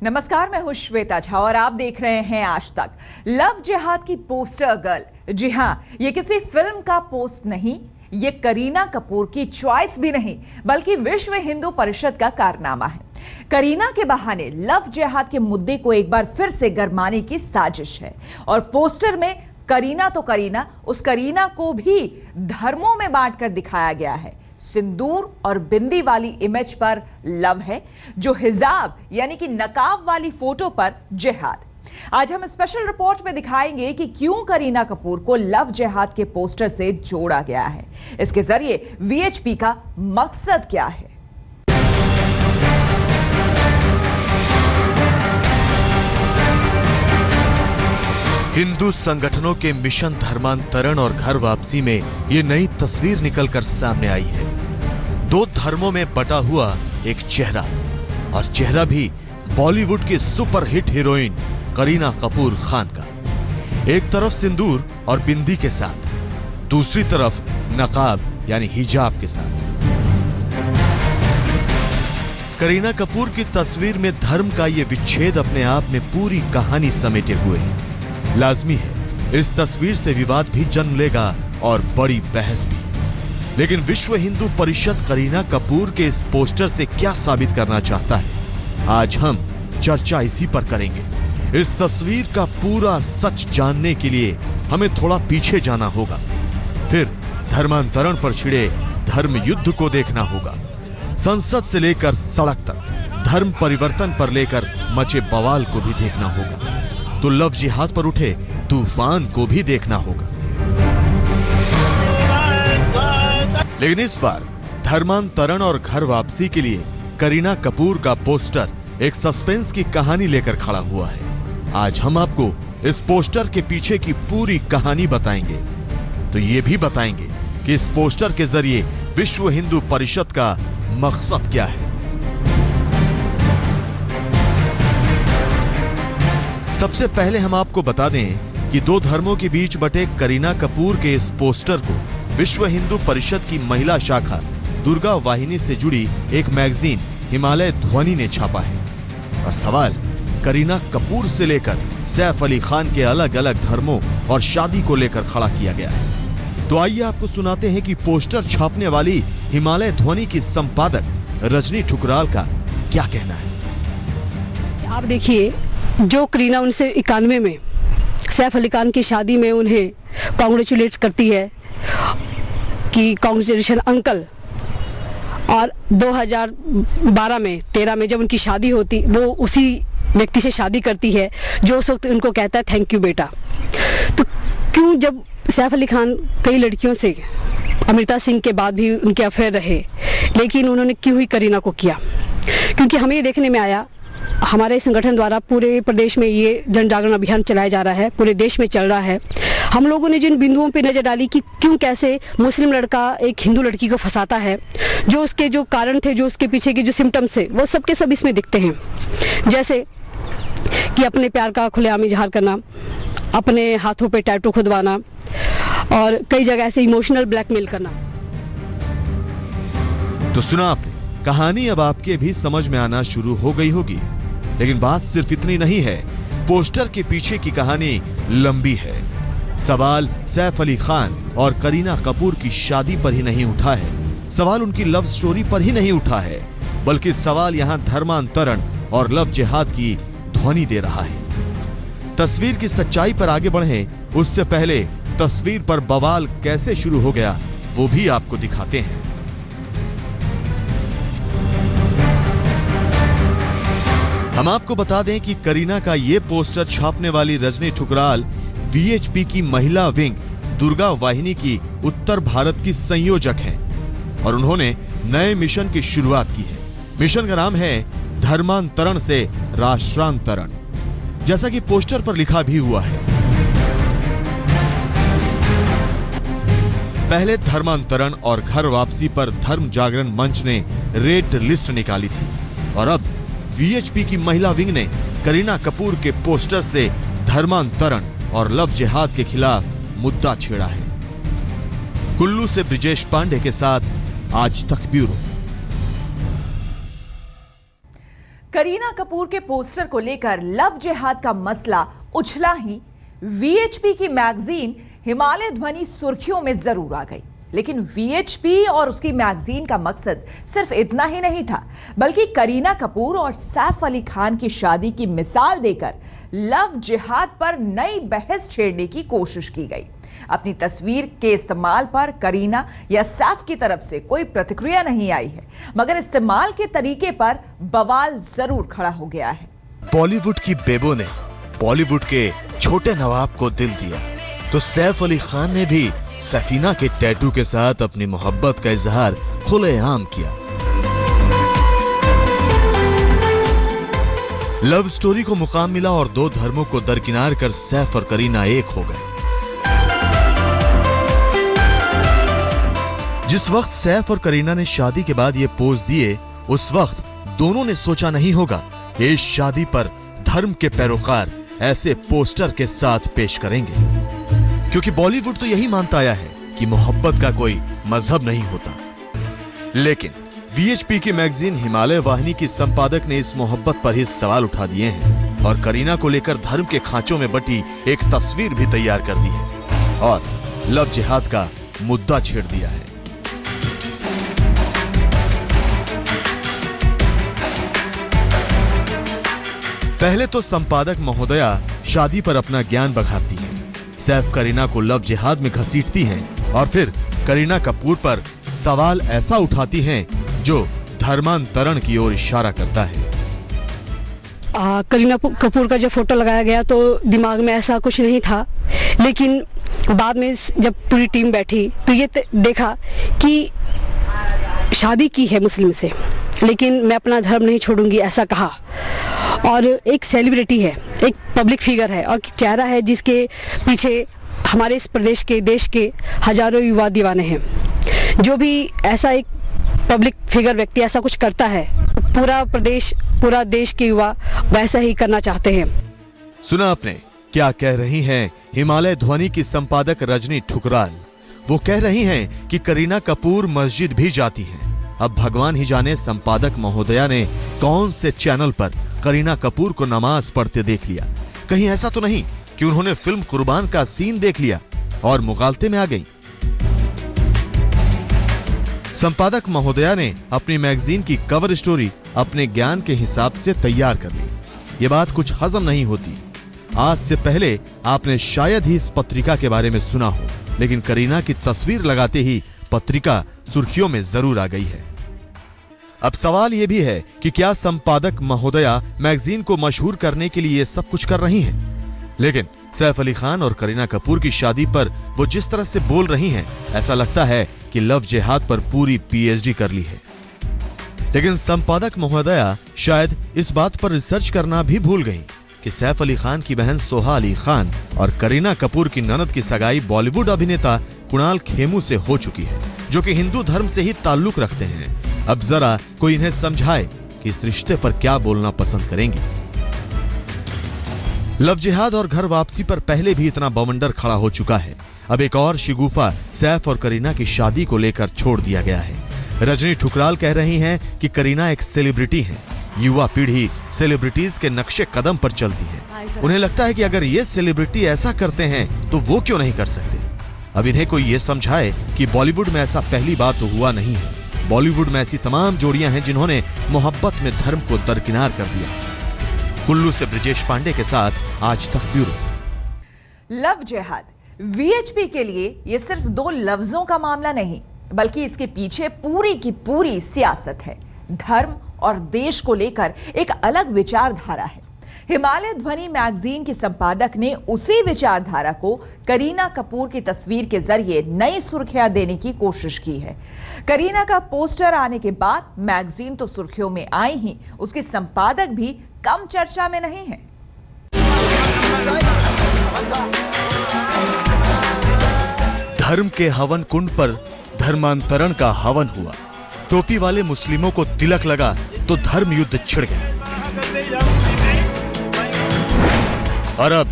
नमस्कार, मैं हूं श्वेता झा और आप देख रहे हैं आज तक। लव जिहाद की पोस्टर गर्ल, जी हां, ये किसी फिल्म का पोस्ट नहीं, ये करीना कपूर की चॉइस भी नहीं, बल्कि विश्व हिंदू परिषद का कारनामा है। करीना के बहाने लव जिहाद के मुद्दे को एक बार फिर से गरमाने की साजिश है और पोस्टर में करीना तो करीना, उस करीना को भी धर्मों में बांटकर दिखाया गया है। सिंदूर और बिंदी वाली इमेज पर लव है, जो हिजाब यानी कि नकाब वाली फोटो पर जिहाद। आज हम स्पेशल रिपोर्ट में दिखाएंगे कि क्यों करीना कपूर को लव जिहाद के पोस्टर से जोड़ा गया है। इसके जरिए वीएचपी का मकसद क्या है। हिंदू संगठनों के मिशन धर्मांतरण और घर वापसी में ये नई तस्वीर निकलकर सामने आई है। दो धर्मों में बटा हुआ एक चेहरा, और चेहरा भी बॉलीवुड की सुपरहिट हीरोइन करीना कपूर खान का। एक तरफ सिंदूर और बिंदी के साथ, दूसरी तरफ नकाब यानी हिजाब के साथ। करीना कपूर की तस्वीर में धर्म का ये विच्छेद अपने आप में पूरी कहानी समेटे हुए है। लाजमी है इस तस्वीर से विवाद भी जन्म लेगा और बड़ी बहस भी। लेकिन विश्व हिंदू परिषद करीना कपूर के इस पोस्टर से क्या साबित करना चाहता है, आज हम चर्चा इसी पर करेंगे। इस तस्वीर का पूरा सच जानने के लिए हमें थोड़ा पीछे जाना होगा, फिर धर्मांतरण पर छिड़े धर्म युद्ध को देखना होगा, संसद से लेकर सड़क तक धर्म परिवर्तन पर लेकर मचे बवाल को भी देखना होगा, तो लव जिहाद पर उठे तूफान को भी देखना होगा। लेकिन इस बार धर्मांतरण और घर वापसी के लिए करीना कपूर का पोस्टर एक सस्पेंस की कहानी लेकर खड़ा हुआ है। आज हम आपको इस पोस्टर के पीछे की पूरी कहानी बताएंगे, तो ये भी बताएंगे कि इस पोस्टर के जरिए विश्व हिंदू परिषद का मकसद क्या है। सबसे पहले हम आपको बता दें कि दो धर्मों के बीच बटे करीना कपूर के इस पोस्टर को विश्व हिंदू परिषद की महिला शाखा दुर्गा वाहिनी से जुड़ी एक मैगजीन हिमालय ध्वनि ने छापा है। और सवाल करीना कपूर से लेकर सैफ अली खान के अलग अलग धर्मों और शादी को लेकर खड़ा किया गया है। तो आइए आपको सुनाते हैं कि पोस्टर छापने वाली हिमालय ध्वनि की संपादक रजनी ठुकराल का क्या कहना है। आप देखिए, जो करीना 1991 में सैफ अली खान की शादी में उन्हें कॉन्ग्रेचुलेट करती है कि कॉन्ग्रेचुलेशन अंकल, और 2012 में 13 में जब उनकी शादी होती, वो उसी व्यक्ति से शादी करती है जो उस वक्त उनको कहता है थैंक यू बेटा। तो क्यों, जब सैफ अली खान कई लड़कियों से अमृता सिंह के बाद भी उनके अफेयर रहे, लेकिन उन्होंने क्यों ही करीना को किया? क्योंकि हमें ये देखने में आया, हमारे संगठन द्वारा पूरे प्रदेश में ये जन जागरण अभियान चलाया जा रहा है, पूरे देश में चल रहा है। हम लोगों ने जिन बिंदुओं पे नज़र डाली कि क्यों, कैसे मुस्लिम लड़का एक हिंदू लड़की को फंसाता है, जो उसके जो कारण थे, जो उसके पीछे के जो सिम्टम्स थे, वो सब के सब इसमें दिखते हैं। जैसे कि अपने प्यार का खुलेआम इजहार करना, अपने हाथों पे टैटू खुदवाना, और कई जगह ऐसे इमोशनल ब्लैकमेल करना। तो सुना आपने, कहानी अब आपके भी समझ में आना शुरू हो गई होगी। लेकिन बात सिर्फ इतनी नहीं है, पोस्टर के पीछे की कहानी लंबी है। सवाल सैफ अली खान और करीना कपूर की शादी पर ही नहीं उठा है, सवाल उनकी लव स्टोरी पर ही नहीं उठा है, बल्कि सवाल यहाँ धर्मांतरण और लव जिहाद की ध्वनि दे रहा है। तस्वीर की सच्चाई पर आगे बढ़े उससे पहले तस्वीर पर बवाल कैसे शुरू हो गया वो भी आपको दिखाते हैं। हम आपको बता दें कि करीना का ये पोस्टर छापने वाली रजनी ठुकराल वीएचपी की महिला विंग दुर्गा वाहिनी की उत्तर भारत की संयोजक हैं और उन्होंने नए मिशन की शुरुआत की है। मिशन का नाम है धर्मांतरण से राष्ट्रांतरण, जैसा कि पोस्टर पर लिखा भी हुआ है। पहले धर्मांतरण और घर वापसी पर धर्म जागरण मंच ने रेड लिस्ट निकाली थी, और अब वीएचपी की महिला विंग ने करीना कपूर के पोस्टर से धर्मांतरण और लव जिहाद के खिलाफ मुद्दा छेड़ा है। कुल्लू से ब्रिजेश पांडे के साथ आज तक ब्यूरो। करीना कपूर के पोस्टर को लेकर लव जिहाद का मसला उछला ही वीएचपी की मैगजीन हिमालय ध्वनि सुर्खियों में जरूर आ गई। लेकिन वीएचपी और उसकी मैगजीन का मकसद सिर्फ इतना ही नहीं था, बल्कि करीना कपूर और सैफ अली खान की शादी की मिसाल देकर लव जिहाद पर नई बहस छेड़ने की कोशिश की गई। अपनी तस्वीर के इस्तेमाल पर करीना या सैफ की तरफ से कोई प्रतिक्रिया नहीं आई है, मगर इस्तेमाल के तरीके पर बवाल जरूर खड़ा हो गया है। बॉलीवुड की बेबो ने बॉलीवुड के छोटे नवाब को दिल दिया, तो सैफ अली खान ने भी सफीना के टैटू के साथ अपनी मोहब्बत का इजहार खुलेआम किया। लव स्टोरी को मुकाम मिला और दो धर्मों को दरकिनार कर सैफ और करीना एक हो गए। जिस वक्त सैफ और करीना ने शादी के बाद ये पोज दिए, उस वक्त दोनों ने सोचा नहीं होगा इस शादी पर धर्म के पैरोकार ऐसे पोस्टर के साथ पेश करेंगे, क्योंकि बॉलीवुड तो यही मानता आया है कि मोहब्बत का कोई मजहब नहीं होता। लेकिन वीएचपी की मैगजीन हिमालय वाहिनी की संपादक ने इस मोहब्बत पर ही सवाल उठा दिए हैं और करीना को लेकर धर्म के खांचों में बटी एक तस्वीर भी तैयार कर दी है और लव जिहाद का मुद्दा छेड़ दिया है। पहले तो संपादक महोदया शादी पर अपना ज्ञान बघाती हैं, सैफ करीना को लव जिहाद में घसीटती हैं और फिर करीना कपूर पर सवाल ऐसा उठाती हैं जो धर्मांतरण की ओर इशारा करता है। करीना कपूर का जब फोटो लगाया गया तो दिमाग में ऐसा कुछ नहीं था, लेकिन बाद में जब पूरी टीम बैठी तो ये देखा कि शादी की है मुस्लिम से, लेकिन मैं अपना धर्म नहीं छोड़ूंगी ऐसा कहा। और एक सेलिब्रिटी है, एक पब्लिक फिगर है और चेहरा है जिसके पीछे हमारे इस प्रदेश के देश के हजारों युवा दीवाने हैं। जो भी ऐसा एक पब्लिक फिगर व्यक्ति ऐसा कुछ करता है, पूरा प्रदेश पूरा देश के युवा वैसा ही करना चाहते हैं। सुना आपने क्या कह रही हैं हिमालय ध्वनि की संपादक रजनी ठुकराल। वो कह रही हैं कि करीना कपूर मस्जिद भी जाती हैं। अब भगवान ही जाने संपादक महोदया ने कौन से चैनल पर करीना कपूर को नमाज पढ़ते देख लिया। कहीं ऐसा तो नहीं कि उन्होंने फिल्म कुर्बान का सीन देख लिया और मुगालते में आ गई। संपादक महोदया ने अपनी मैगजीन की कवर स्टोरी अपने ज्ञान के हिसाब से तैयार कर ली। ये बात कुछ हजम नहीं होती। आज से पहले आपने शायद ही इस पत्रिका के बारे में सुना हो, लेकिन करीना की तस्वीर लगाते ही पत्रिका सुर्खियों में जरूर आ गई है। अब सवाल यह भी है कि क्या संपादक महोदया मैगजीन को मशहूर करने के लिए ये सब कुछ कर रही हैं? लेकिन सैफ अली खान और करीना कपूर की शादी पर वो जिस तरह से बोल रही हैं, ऐसा लगता है कि लव जिहाद पर पूरी पीएचडी कर ली है। लेकिन संपादक महोदया शायद इस बात पर रिसर्च करना भी भूल गई कि सैफ अली खान की बहन सोहा अली खान और करीना कपूर की ननद की सगाई बॉलीवुड अभिनेता कुणाल खेमू से हो चुकी है, जो कि हिंदू धर्म से ही ताल्लुक रखते हैं। अब जरा कोई इन्हें समझाए कि इस रिश्ते पर क्या बोलना पसंद करेंगी। लव जिहाद और घर वापसी पर पहले भी इतना बवंडर खड़ा हो चुका है। अब एक और शिगुफा सैफ और करीना की शादी को लेकर छोड़ दिया गया है। रजनी ठुकराल कह रही हैं कि करीना एक सेलिब्रिटी है। युवा पीढ़ी सेलिब्रिटीज के नक्शे कदम पर चलती है। उन्हें लगता है कि अगर ये सेलिब्रिटी ऐसा करते हैं तो वो क्यों नहीं कर सकते। अब इन्हें कोई ये समझाए कि बॉलीवुड में ऐसा पहली बार तो हुआ नहीं है। बॉलीवुड में ऐसी तमाम जोड़ियां हैं जिन्होंने मोहब्बत में धर्म को दरकिनार कर दिया। कुल्लू से ब्रिजेश पांडे के साथ आज तक ब्यूरो। लव जिहाद वीएचपी के लिए ये सिर्फ दो लफ्जों का मामला नहीं, बल्कि इसके पीछे पूरी की पूरी सियासत है। धर्म और देश को लेकर एक अलग विचारधारा है। हिमालय ध्वनि मैगजीन की संपादक ने उसी विचारधारा को करीना कपूर की तस्वीर के जरिए नई सुर्खियां देने की कोशिश की है। करीना का पोस्टर आने के बाद मैगजीन तो सुर्खियों में आई ही, उसकी संपादक भी कम चर्चा में नहीं है। धर्म के हवन कुंड पर धर्मांतरण का हवन हुआ। टोपी वाले मुस्लिमों को तिलक लगा तो धर्म युद्ध छिड़ गया। और अब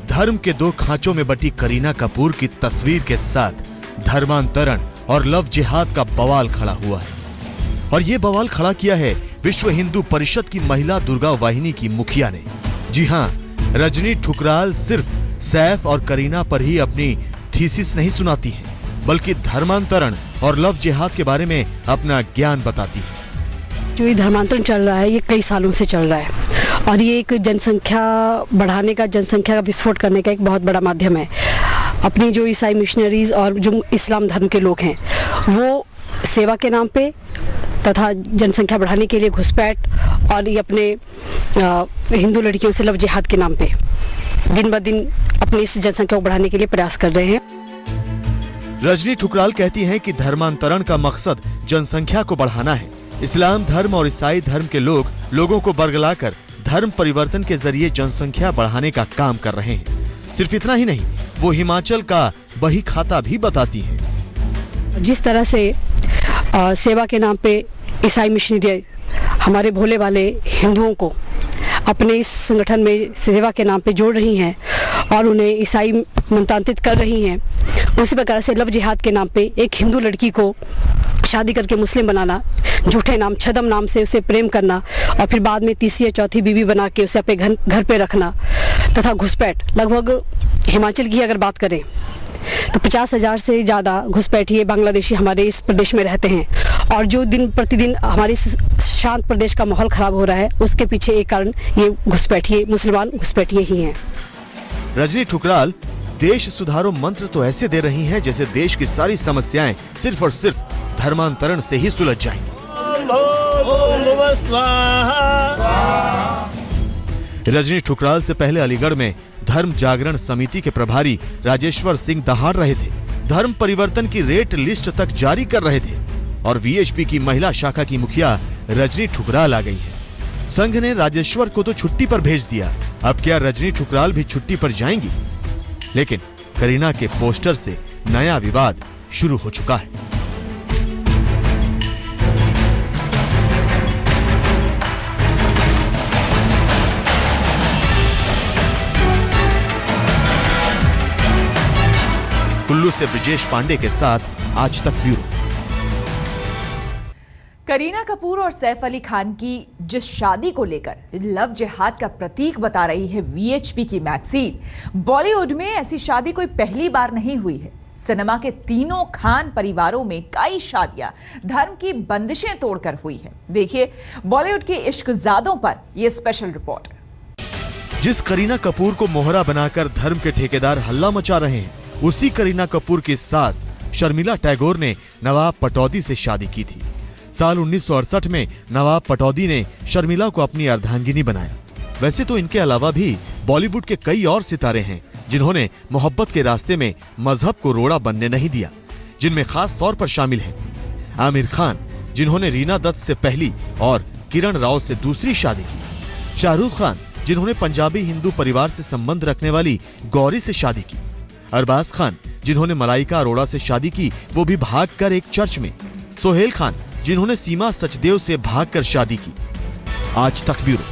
धर्म के दो खांचों में बटी करीना कपूर की तस्वीर के साथ धर्मांतरण और लव जिहाद का बवाल खड़ा हुआ है। और यह बवाल खड़ा किया है विश्व हिंदू परिषद की महिला दुर्गा वाहिनी की मुखिया ने। जी हां, रजनी ठुकराल सिर्फ सैफ और करीना पर ही अपनी थीसिस नहीं सुनाती हैं, बल्कि धर्मांतरण और लव जिहाद के बारे में अपना ज्ञान बताती है। जो ये धर्मांतरण चल रहा है ये कई सालों से चल रहा है और ये एक जनसंख्या बढ़ाने का, जनसंख्या का विस्फोट करने का एक बहुत बड़ा माध्यम है। अपनी जो ईसाई मिशनरीज और जो इस्लाम धर्म के लोग हैं वो सेवा के नाम पे तथा जनसंख्या बढ़ाने के लिए घुसपैठ और ये अपने हिंदू लड़कियों से लव जिहाद के नाम पे दिन ब दिन अपनी इस जनसंख्या को बढ़ाने के लिए प्रयास कर रहे हैं। रजनी ठुकराल कहती हैं कि धर्मांतरण का मकसद जनसंख्या को बढ़ाना है। इस्लाम धर्म और ईसाई धर्म के लोगों को बरगलाकर धर्म परिवर्तन के जरिए जनसंख्या बढ़ाने का काम कर रहे हैं। सिर्फ इतना ही नहीं, वो हिमाचल का बही खाता भी बताती हैं। जिस तरह से सेवा के नाम पे ईसाई मिशनरी हमारे भोले वाले हिंदुओं को अपने इस संगठन में सेवा के नाम पे जोड़ रही हैं और उन्हें ईसाई मनतांत्रित कर रही हैं, उसी प्रकार से लव जिहाद के नाम पे एक हिंदू लड़की को शादी करके मुस्लिम बनाना, झूठे नाम छदम नाम से उसे प्रेम करना और फिर बाद में तीसरी या चौथी बीवी बना के उसे अपने घर पे रखना तथा घुसपैठ। लगभग हिमाचल की अगर बात करें तो 50,000 से ज़्यादा घुसपैठिए बांग्लादेशी हमारे इस प्रदेश में रहते हैं और जो दिन प्रतिदिन हमारे इस शांत प्रदेश का माहौल खराब हो रहा है उसके पीछे एक कारण ये घुसपैठिए, मुसलमान घुसपैठिए ही हैं। रजनी ठुकराल देश सुधारो मंत्र तो ऐसे दे रही हैं जैसे देश की सारी समस्याएं सिर्फ और सिर्फ धर्मांतरण से ही सुलझ जाएंगी। रजनी ठुकराल से पहले अलीगढ़ में धर्म जागरण समिति के प्रभारी राजेश्वर सिंह दहाड़ रहे थे, धर्म परिवर्तन की रेट लिस्ट तक जारी कर रहे थे और वीएचपी की महिला शाखा की मुखिया रजनी ठुकराल आ गई है। संघ ने राजेश्वर को तो छुट्टी पर भेज दिया, अब क्या रजनी ठुकराल भी छुट्टी पर जाएंगी? लेकिन करीना के पोस्टर से नया विवाद शुरू हो चुका है। कुल्लू से ब्रिजेश पांडे के साथ आज तक ब्यूरो। करीना कपूर और सैफ अली खान की जिस शादी को लेकर लव जिहाद का प्रतीक बता रही है वीएचपी की मैगजीन, बॉलीवुड में ऐसी शादी कोई पहली बार नहीं हुई है। सिनेमा के तीनों खान परिवारों में कई शादियां धर्म की बंदिशें तोड़कर हुई है। देखिए बॉलीवुड के इश्कजादों पर यह स्पेशल रिपोर्ट। जिस करीना कपूर को मोहरा बनाकर धर्म के ठेकेदार हल्ला मचा रहे हैं, उसी करीना कपूर की सास शर्मिला टैगोर ने नवाब पटौदी से शादी की थी। साल 1968 में नवाब पटौदी ने शर्मिला को अपनी अर्धांगिनी बनाया। वैसे तो इनके अलावा भी बॉलीवुड के कई और सितारे हैं जिन्होंने मोहब्बत के रास्ते में मजहब को रोड़ा बनने नहीं दिया, जिनमें खास तौर पर शामिल हैं आमिर खान, जिन्होंने रीना दत्त से पहली और किरण राव से दूसरी शादी की, शाहरुख खान, जिन्होंने पंजाबी हिंदू परिवार से संबंध रखने वाली गौरी से शादी की, अरबाज खान, जिन्होंने मलाइका अरोड़ा से शादी की, वो भी भागकर एक चर्च में, सोहेल खान, जिन्होंने सीमा सचदेव से भागकर शादी की। आज तक ब्यूरो।